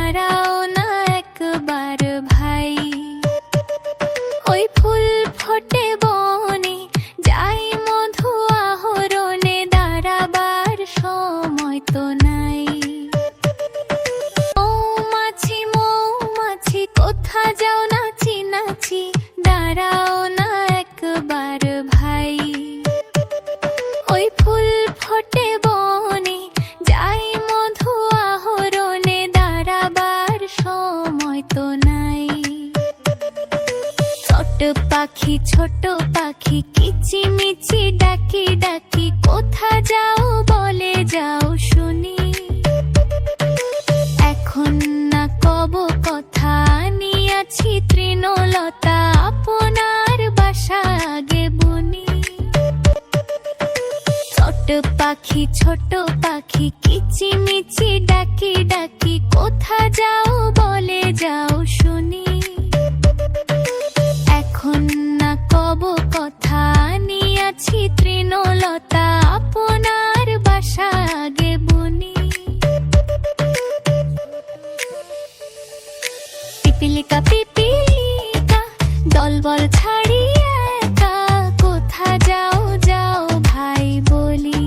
দাঁড়াও না একবার ভাই। ওই ফুল ফোটে বনে, যাই মধু আহরণে, দাঁড়াবার সময় তো নাই। মৌমাছি মৌমাছি কোথা যাও নাচি নাচি, দাঁড়াও না একবার ভাই। ওই ফুল ফোটে বনে, যাই মধু আহরণে, দাঁড়াবার সময় তো নাই। ছোট পাখি কিচিমিচি ডাকি ডাকি, কোথা যাও বলে যাও শুনি। এখন না কব কথা, নিয়াছি তৃণলতা, আপনার বাসা আগে বুনি। ছোট পাখি কিচিমিচি ডাকি ডাকি, কোথা যাও বলে যাও শুনি। এখন না কব কথা, নিয়াছি তৃণলতা, আপনার বাসা আগে বুনি। পিপিলিকা পিপিলিকা দলবল ছাড়িয়ে একা, কোথা যাও যাও ভাই বলি।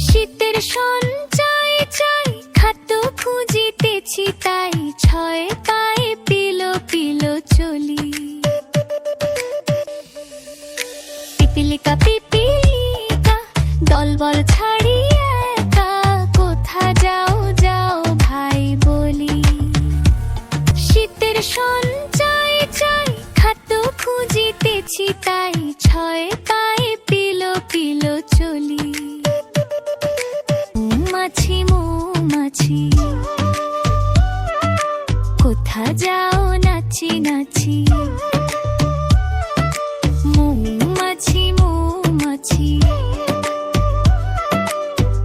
শীতের সঞ্চয় চাই, খাদ্য খুঁজিতেছি তাই, ছয় পায়ে পিলো পিলো চলি। পিপিলিকা পিপিলিকা দলবল ছাড়িয়ে একা, কোথা যাও যাও ভাই বলি। শীতের সঞ্চয় চাই, খাদ্য খুঁজিতেছি তাই, ছয় পায়ে পিলো পিলো চলি। মৌমাছি মৌমাছি কোথা যাও নাচি নাচি, মৌমাছি মৌমাছি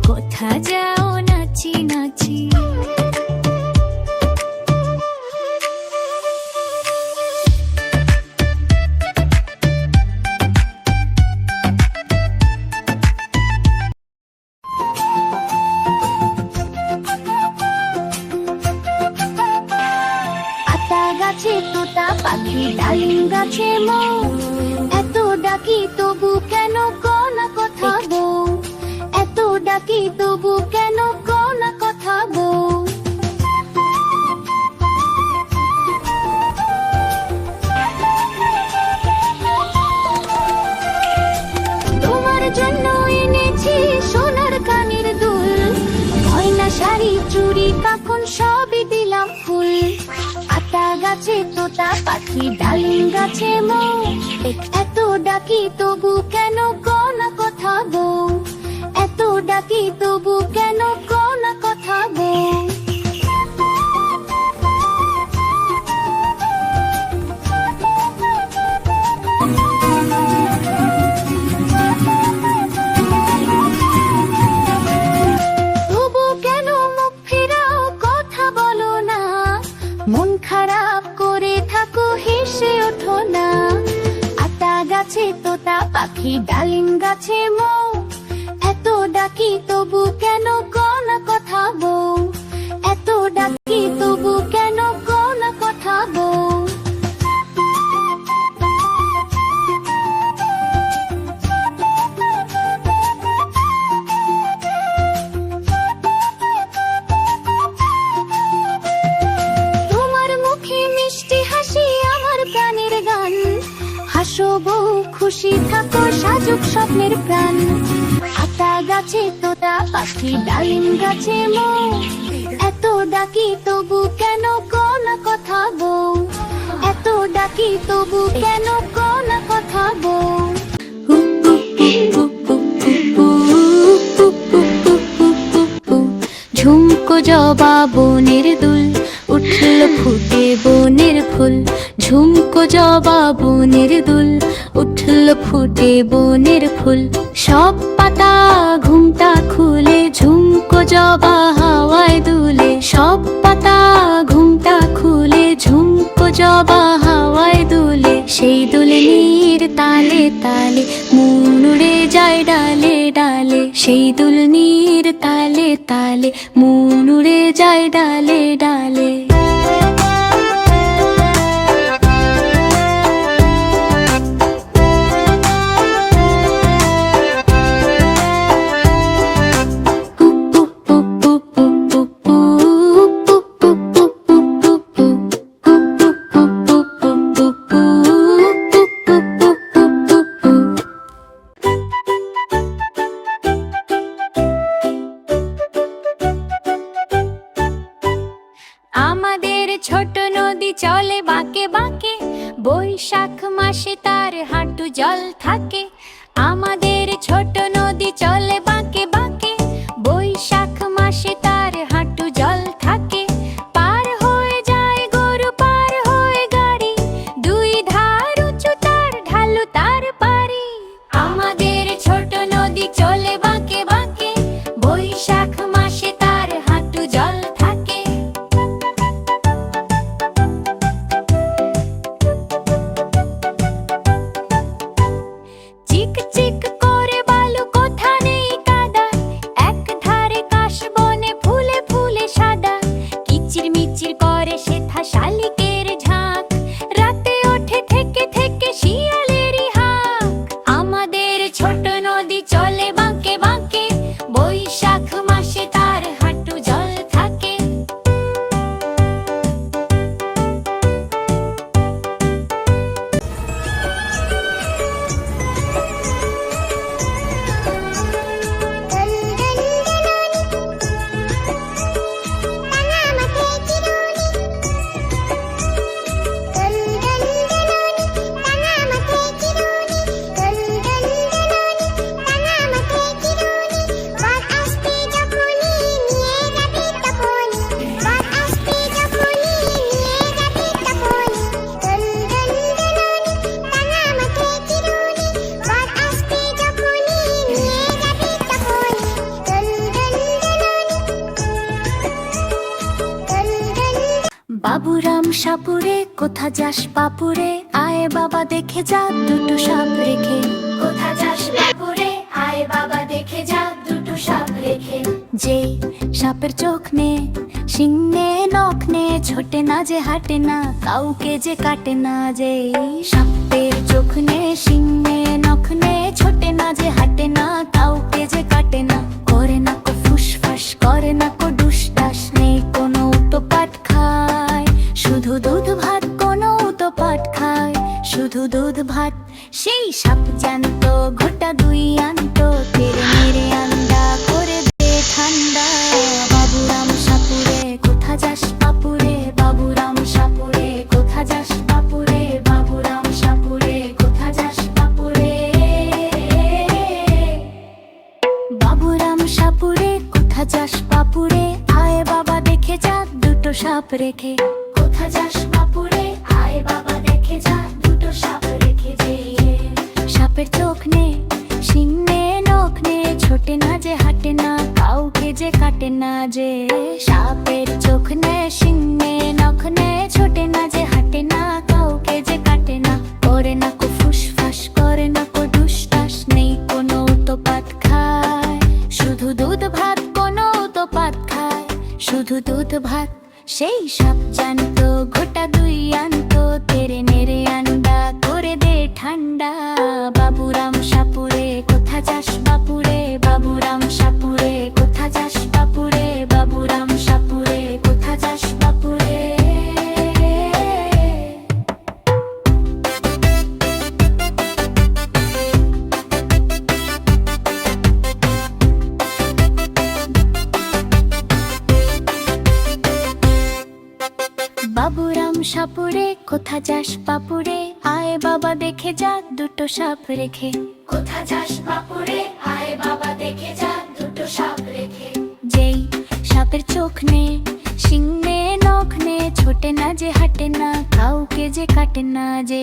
কোথা যাও নাচি নাচি। গাছে তোতা পাখি, ডালিম গাছে মৌ, এত ডাকি তবু কেন কোনা কথা বউ, এত ডাকি তবু কেন কোনা কথা বউ। তোমার জন্য এনেছি সোনার কানের দুল, গয়না শাড়ি চুড়ি কাফন সবই দিলাম ফুল। আতা গাছে তোতা পাখি, ডালিম গাছে মৌ, এত ডাকি তবু কেন কোনা কথা বউ, এত ডাকি তবু কেন কোনা কথা বউ। তবু কেন মুখ ফেরাও, কথা বলো না, মন খারাপ করে থাকো হেসে ওঠো না। আতা গাছে তোতা পাখি, ডালিম গাছে মৌ, এত ডাকি তবু কেন কোনা কথা বউ, এত ডাকি তবু কেন কোনা কথা বউ। হাসো বউ খুশি থাকো, সাজুক স্বপ্নের প্রাণ। আতা গাছে তোতা পাখি, ডালিম গাছে মৌ, এত ডাকি তবু কেন কোনা কথা বউ, এত ডাকি তবু কেন কোনা কথা বউ। ঝুমকো জবা বনের দুল, উঠল ফুটে বনের ফুল। ঝুমকো জবা বনের দুল, উঠল ফুটে বনের ফুল। সব পাতা ঘুমটা খুলে, ঝুমকো জবা হাওয়ায় দুলে। সব পাতা ঘুমটা খুলে, ঝুমকো জবা হাওয়ায় দুলে। তালে তালে মন উড়ে যায় ডালে ডালে, সেই দুলনির তালে তালে মন উড়ে যায় ডালে ডালে। আমাদের ছোট নদী চলে বাঁকে বাঁকে, বৈশাখ মাসে তার হাঁটু জল থাকে। আমাদের ছোট নদী চলে বাঁকে বাঁকে, বৈশাখ মাসে তার হাঁটু জল থাকে। পার হয়ে যায় গরু, পার হয়ে গাড়ি, দুই ধার উঁচু তার ঢালু তার পারি। আমাদের ছোট নদী চলে বাঁকে বাঁকে, বৈশাখ মাসে তার হাঁটু জল থাকে। চিক চিক করে বালু, কোথা নেই কাদা, এক ধারে কাশবনে ফুলে ফুলে সাদা। কিচির মিচির করে সেথা শালিকের ঝাঁক, রাতে ওঠে থেকে থেকে শিয়ালেরই হাঁক। আমাদের ছোট নদী চলে বাঁকে বাঁকে, বৈশাখ মাসে তার হাঁটু জল থাকে। বাবুরাম সাপুরে কোথা যাস বাপুরে, আয় বাবা দেখে যা দুটো সাপ রেখে। কোথা যাস বাপুরে, আয় বাবা দেখে যা দুটো সাপ রেখে। যে সাপের চোখ নে, শিং নে, নখ নে, ছোটে না যে হাঁটে না, কাউকে যে কাটে না। যে সাপের চোখ নে, শিং নে, নখ নে, ছোটে না যে হাঁটে না, কাউকে যে কাটে না। করে না কো ফুসফাস, করে না কো দুষ্টাস, নেই কোনো উতপাত খায় শুধু দুধ ভাত, কোনো উতপাত খায় শুধু দুধ ভাত। সেই সাপ জানতো ঘোটা দুই আনতো, তেরে মেরে আন্ডা করে দে ঠান্ডা। বাবুরাম সাপুরে কোথা যাস বাপুরে, বাবুরাম সাপুরে কোথা যাস বাপুরে, বাবুরাম সাপুরে কোথা যাস বাপুরে। বাবুরাম সাপুরে কোথা যাস বাপুরে, আয় বাবা দেখে যা দুটো সাপ রেখে। কোথা যাস বাপুরে, আয় বাবা দেখে যা দুটো সাপ রেখে। যে সাপের চোখ নে, শিং নে, নখ নে, ছোটে না যে হাঁটে না, কাউকে যে কাটে না। যে সাপের চোখ নে, শিং নে, নখ নে, ছোটে না যে হাঁটে না, কাউকে যে কাটে না। করে না কো ফুসফাস, করে না কো দুষ্টাস, নেই কোনো উতপাত খায় শুধু দুধ ভাত, কোনো উতপাত খায় শুধু দুধ ভাত। সেই সাপ জানতো ঘোটা দুই আনতো, তেরে নেড়ে আন্ডা করে দে ঠান্ডা। বাবুরাম সাপুরে কোথা যাস বাপুরে, বাবুরাম সাপুরে কোথা যাস বাপুরে, বাবুরাম সাপুরে কোথা যাস বাপুরে। বাবুরাম সাপুরে কোথা যাস বাপুরে, আয় বাবা দেখে যা দুটো সাপ রেখে। কোথা যাস বাপুরে, আয় বাবা দেখে যা দুটো সাপ রেখে। যেই সাপের চোখ নে, শিং নে, নখ নে, ছোটে না যে হাঁটে না, কাউকে যে কাটে না। যে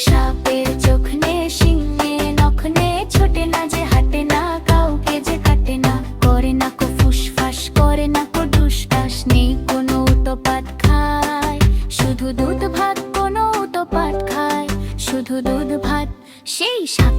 সাপের চোখ নে, শিং নে, নখ নে, ছোটে না যে হাঁটে না, কাউকে যে কাটে না। করে না কো ফুসফাস, করে না কো দুষ্টাস, নেই কোনো উতপাত খায় শুধু দুধ ভাত, কোনো উতপাত খায় শুধু দুধ ভাত। সাপ